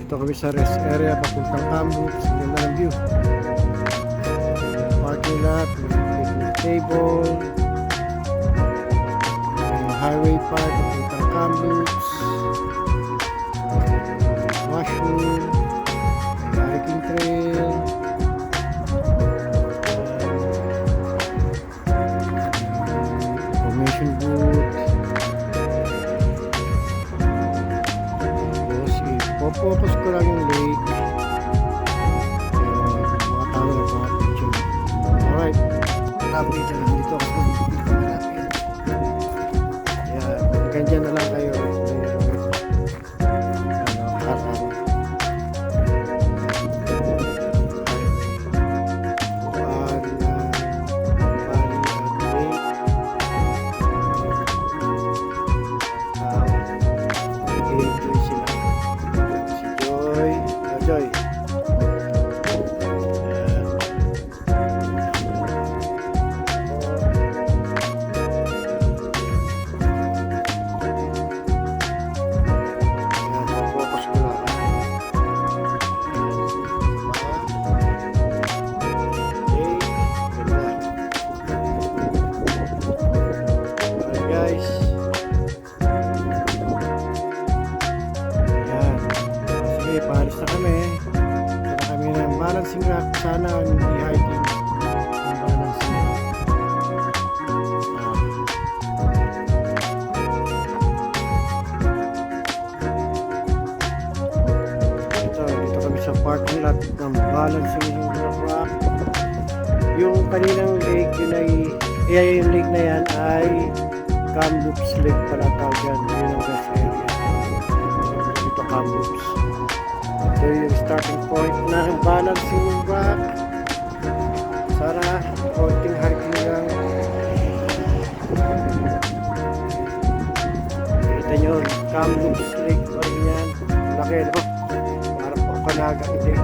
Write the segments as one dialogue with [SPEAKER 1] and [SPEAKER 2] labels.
[SPEAKER 1] Dito kami sa rest area papuntang Kamloops. Ang ganda ng view. Parking lot, may picnic table, may highway park papuntang Kamloops, washroom, may hiking trail, information booth. Focus ko lang yung lake, mga tao na mga picture. Alright, malapit na dito ako sa malapit. Kaya hanggang dyan na lang kayo. Harang Joy. Focus ko lang. Alright guys. Sige, paalis na kami. Ito na kami ng balancing rock. Sana hindi hiking ang balancing rock. Dito kami sa parking lot ng balancing rock. Yung kaninang lake, yung lake na yan ay Kamloops Lake pala tawag yan. Yun ang best area. Dito Kamloops. Ito yung starting point ng balancing rock. Sana konting hiking lang. Kita nyo, Kamloops Lake pa rin yan. Laki, no? Parang po Kanaga Lake.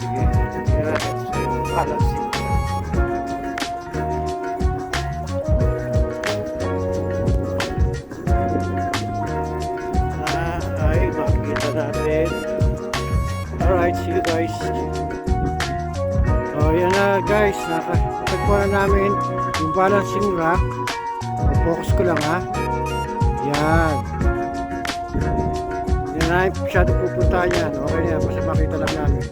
[SPEAKER 1] Sige, tingnan natin sa balancing. Natin. Alright, see you guys. So yan na guys, nakatagpo na namin yung balancing rock. Focus ko lang ha. Yan. Yan na yung masyado pupunta yan. Okay na yan, basta makita lang namin.